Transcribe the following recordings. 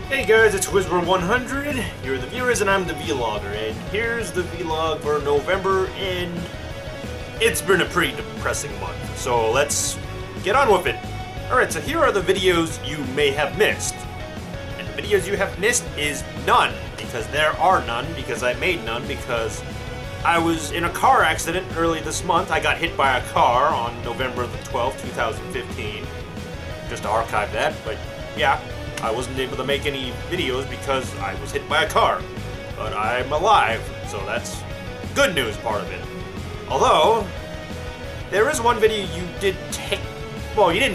Hey guys, it's Whisper100. You're the viewers and I'm the vlogger, and here's the vlog for November, and it's been a pretty depressing month, so let's get on with it. Alright, so here are the videos you may have missed. And the videos you have missed is none, because there are none, because I made none, because I was in a car accident early this month. I got hit by a car on November the 12th, 2015. Just to archive that, but yeah. I wasn't able to make any videos because I was hit by a car, but I'm alive, so that's good news part of it. Although, there is one video you you didn't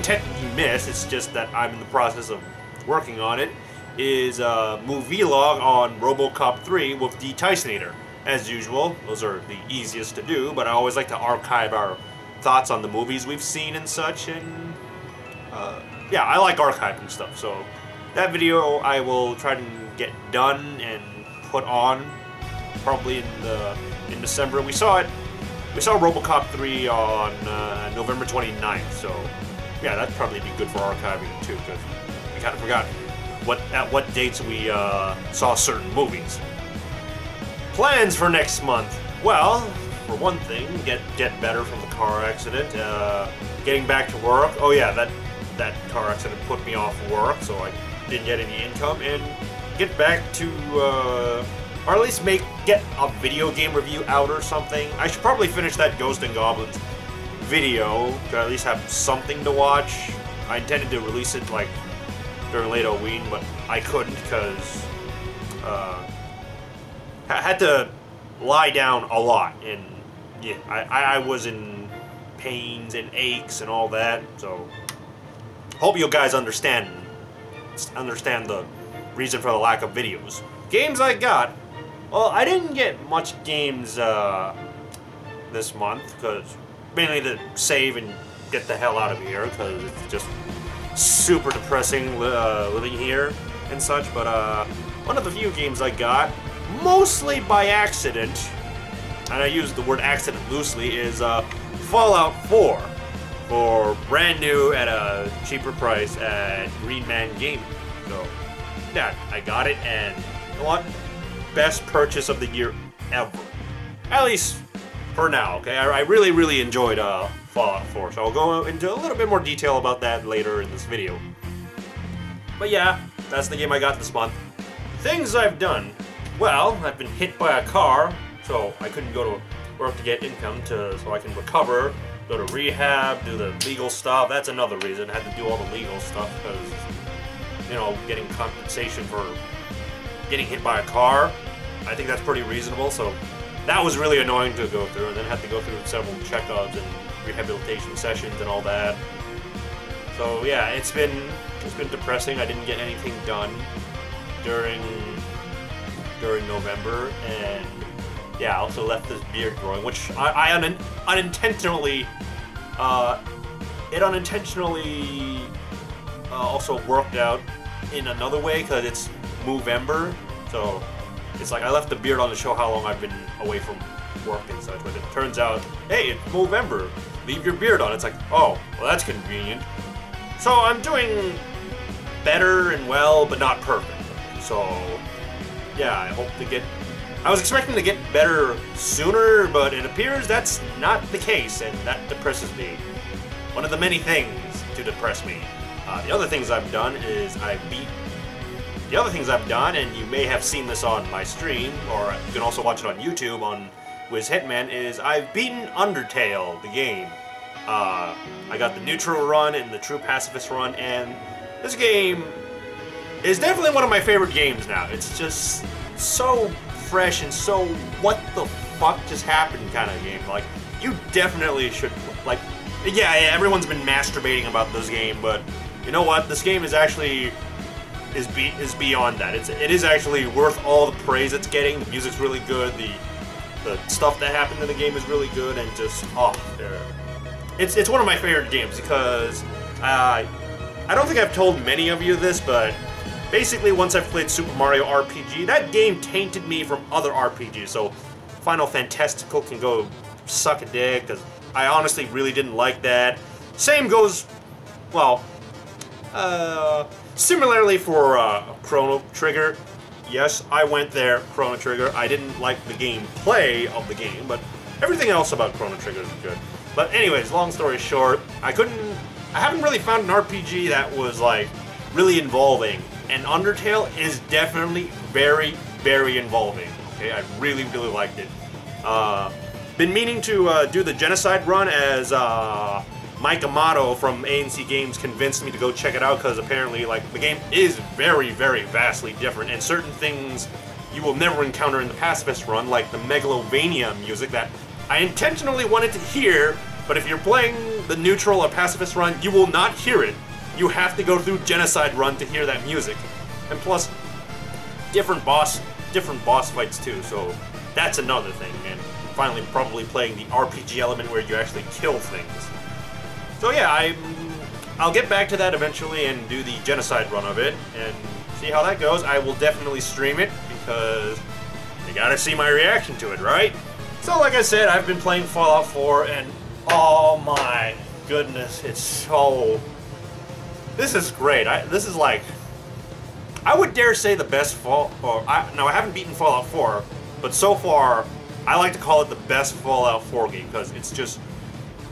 technically miss, it's just that I'm in the process of working on it, is a movie vlog on RoboCop 3 with the Tysonator. As usual, those are the easiest to do, but I always like to archive our thoughts on the movies we've seen and such, and yeah, I like archiving stuff, so that video I will try to get done and put on probably in December. We saw RoboCop 3 on November 29th, so yeah, that'd probably be good for archiving too, because we kind of forgot at what dates we saw certain movies. Plans for next month. Well, for one thing, get better from the car accident, getting back to work. Oh yeah, that car accident put me off work, so I didn't get any income, and get back to, or at least get a video game review out or something. I should probably finish that Ghost and Goblins video to at least have something to watch. I intended to release it like during late Halloween, but I couldn't because I had to lie down a lot, and yeah, I was in pains and aches and all that, so hope you guys understand the reason for the lack of videos. Games I got. Well, I didn't get much games this month, because mainly to save and get the hell out of here, because it's just super depressing living here and such. But one of the few games I got, mostly by accident, and I use the word accident loosely, is Fallout 4. For brand new at a cheaper price at Green Man Gaming. So, yeah, I got it, and you know what? Best purchase of the year ever. At least for now, okay? I really, really enjoyed Fallout 4, so I'll go into a little bit more detail about that later in this video. But yeah, that's the game I got this month. Things I've done. Well, I've been hit by a car, so I couldn't go to work to get income so I can recover. Go to rehab, do the legal stuff. That's another reason I had to do all the legal stuff, because, you know, getting compensation for getting hit by a car, I think that's pretty reasonable. So that was really annoying to go through, and then had to go through several checkups and rehabilitation sessions and all that. So yeah, it's been depressing. I didn't get anything done during November, and yeah, I also left this beard growing, which I unintentionally also worked out in another way, because it's Movember, so it's like I left the beard on to show how long I've been away from work and such, but it turns out, hey, it's Movember, leave your beard on. It's like, oh, well, that's convenient. So I'm doing better and well, but not perfect. So yeah, I was expecting to get better sooner, but it appears that's not the case, and that depresses me. One of the many things to depress me. The other things I've done, and you may have seen this on my stream, or you can also watch it on YouTube on Wiz Hitman, is I've beaten Undertale, the game. I got the neutral run and the true pacifist run, and this game is definitely one of my favorite games now. It's just so fresh and so what the fuck just happened kind of game. Like, you definitely should, like, yeah, everyone's been masturbating about this game, but you know what? This game is actually is beyond that. It is actually worth all the praise it's getting. The music's really good. The stuff that happened in the game is really good, and just it's one of my favorite games, because I don't think I've told many of you this, but basically, once I've played Super Mario RPG, that game tainted me from other RPGs, so Final Fantastical can go suck a dick, because I honestly really didn't like that. Same goes, well, Similarly for Chrono Trigger, yes, I went there, Chrono Trigger. I didn't like the gameplay of the game, but everything else about Chrono Trigger is good. But anyways, long story short, I haven't really found an RPG that was like really involving, and Undertale is definitely very, very involving. Okay, I really, really liked it. Been meaning to do the Genocide run, as Mike Amato from ANC Games convinced me to go check it out, because apparently, like, the game is very, very vastly different, and certain things you will never encounter in the Pacifist run, like the Megalovania music that I intentionally wanted to hear, but if you're playing the neutral or Pacifist run, you will not hear it. You have to go through Genocide run to hear that music. And plus, different boss fights too, so that's another thing. And finally, probably playing the RPG element where you actually kill things. So yeah, I'll get back to that eventually and do the Genocide run of it and see how that goes. I will definitely stream it because you gotta see my reaction to it, right? So like I said, I've been playing Fallout 4 and oh my goodness, it's so... This is great. This is like... I would dare say the best Now, I haven't beaten Fallout 4, but so far, I like to call it the best Fallout 4 game because it's just...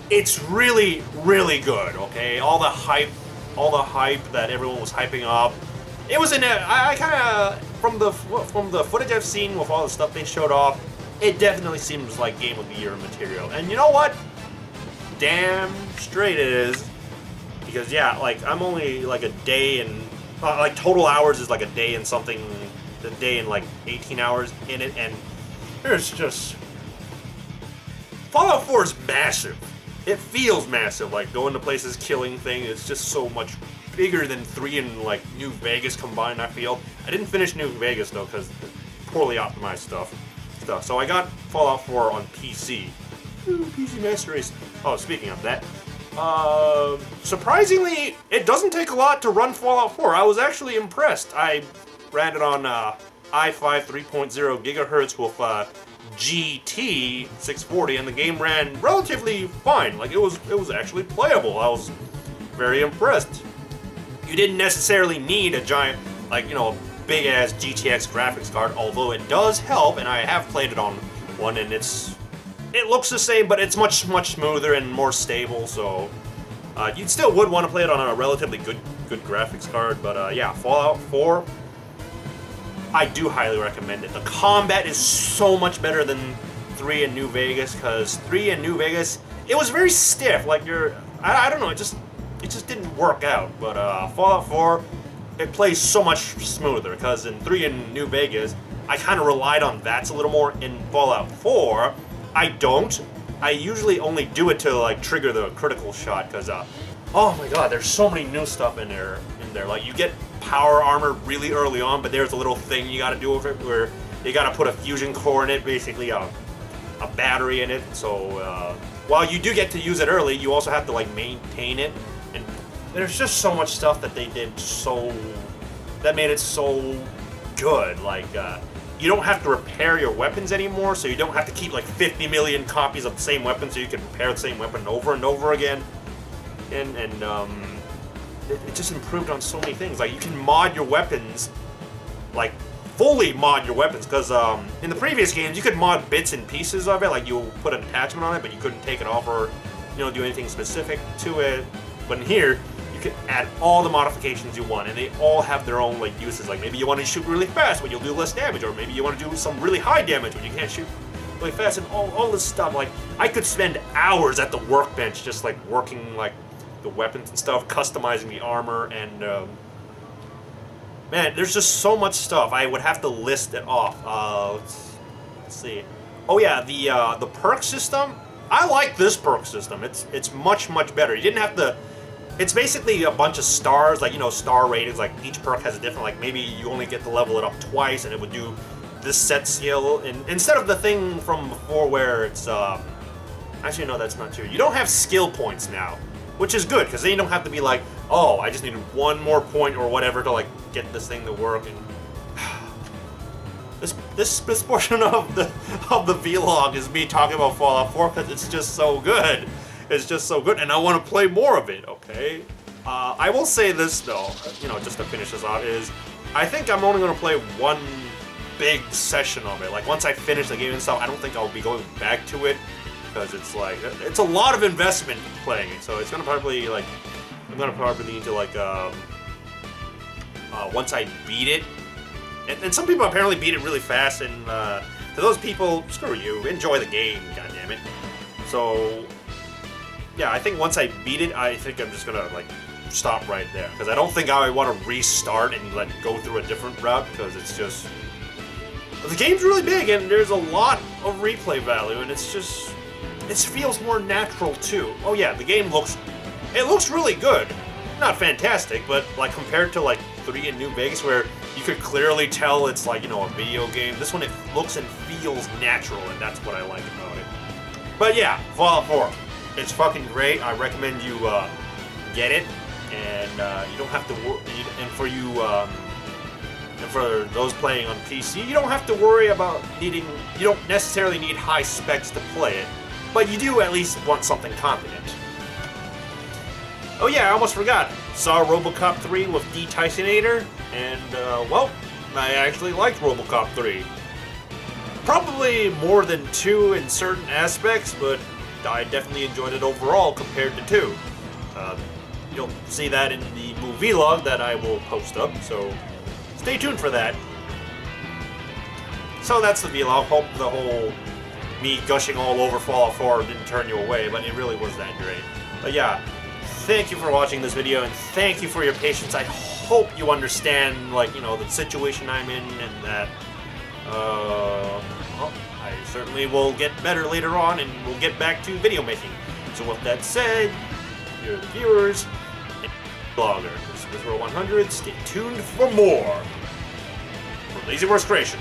It's really, really good, okay? All the hype that everyone was hyping up. It was in it. I kind of... From the footage I've seen with all the stuff they showed off, it definitely seems like Game of the Year material. And you know what? Damn straight it is. Because yeah, like I'm only like a day and like total hours is like a day and something, a day and like 18 hours in it, and there's just Fallout 4 is massive. It feels massive, like going to places, killing things. It's just so much bigger than 3 and like New Vegas combined. I feel I didn't finish New Vegas though because poorly optimized stuff. So I got Fallout 4 on PC. Ooh, PC Master Race. Oh, speaking of that. Surprisingly, it doesn't take a lot to run Fallout 4. I was actually impressed. I ran it on i5 3.0 gigahertz with GT 640, and the game ran relatively fine. Like it was actually playable. I was very impressed. You didn't necessarily need a giant, like, you know, big ass GTX graphics card, although it does help, and I have played it on one, and it looks the same, but it's much smoother and more stable, so you still would want to play it on a relatively good graphics card, but yeah, Fallout 4, I do highly recommend it. The combat is so much better than 3 and New Vegas, because 3 and New Vegas, it was very stiff, like I don't know, it just didn't work out, but Fallout 4, it plays so much smoother, because in 3 and New Vegas, I kind of relied on VATS a little more. In Fallout 4, I don't. I usually only do it to like trigger the critical shot because, oh my god, there's so many new stuff in there. Like you get power armor really early on, but there's a little thing you got to do with it where you got to put a fusion core in it, basically a battery in it. So while you do get to use it early, you also have to like maintain it. And there's just so much stuff that they did that made it so good. Like. You don't have to repair your weapons anymore, so you don't have to keep like 50 million copies of the same weapon so you can repair the same weapon over and over again. And it just improved on so many things. Like you can mod your weapons, like fully mod your weapons, because in the previous games you could mod bits and pieces of it, like you put an attachment on it, but you couldn't take it off or do anything specific to it. But in here, you can add all the modifications you want, and they all have their own like uses. Like maybe you want to shoot really fast, but you'll do less damage, or maybe you want to do some really high damage when you can't shoot really fast, and all this stuff. Like I could spend hours at the workbench just like working like the weapons and stuff, customizing the armor, and man, there's just so much stuff. I would have to list it off. Let's see. Oh yeah, the perk system. I like this perk system. It's much better. You didn't have to. It's basically a bunch of stars, like, star ratings, like each perk has a different, like maybe you only get to level it up twice and it would do this set skill, and instead of the thing from before where it's, actually no, that's not true. You don't have skill points now, which is good, because then you don't have to be like, oh, I just needed one more point or whatever to like get this thing to work, and this portion of the vlog is me talking about Fallout 4 because it's just so good. It's just so good, and I want to play more of it, okay? I will say this though, just to finish this off, is I think I'm only going to play one big session of it. Like, once I finish the game and stuff, I don't think I'll be going back to it, because it's like, it's a lot of investment playing it, so it's going to probably, like, I'm going to probably need to, like, once I beat it, and some people apparently beat it really fast, and to those people, screw you, enjoy the game, goddammit. So, yeah, I think once I beat it, I think I'm just going to, like, stop right there, because I don't think I want to restart and like go through a different route, because it's just, the game's really big and there's a lot of replay value, and it's just, it feels more natural too. Oh yeah, the game looks really good, not fantastic, but like compared to like 3 in New Vegas, where you could clearly tell it's like, a video game, this one, it looks and feels natural, and that's what I like about it. But yeah, Fallout 4, it's fucking great. I recommend you get it. And you don't have to worry, and for you, and for those playing on PC, you don't have to worry about you don't necessarily need high specs to play it, but you do at least want something competent. Oh yeah, I almost forgot. Saw RoboCop 3 with D. Tysonator, and well, I actually liked RoboCop 3. Probably more than 2 in certain aspects, but I definitely enjoyed it overall compared to 2. You'll see that in the movie log that I will post up, so stay tuned for that. So that's the vlog. Hope the whole me gushing all over Fallout 4 didn't turn you away, but it really was that great. But yeah, thank you for watching this video, and thank you for your patience. I hope you understand, like, the situation I'm in, and that, well, I certainly will get better later on, and we'll get back to video making. So with that said, you're the viewers, and vlogger. This is 100. Stay tuned for more from Lazy Works Creation.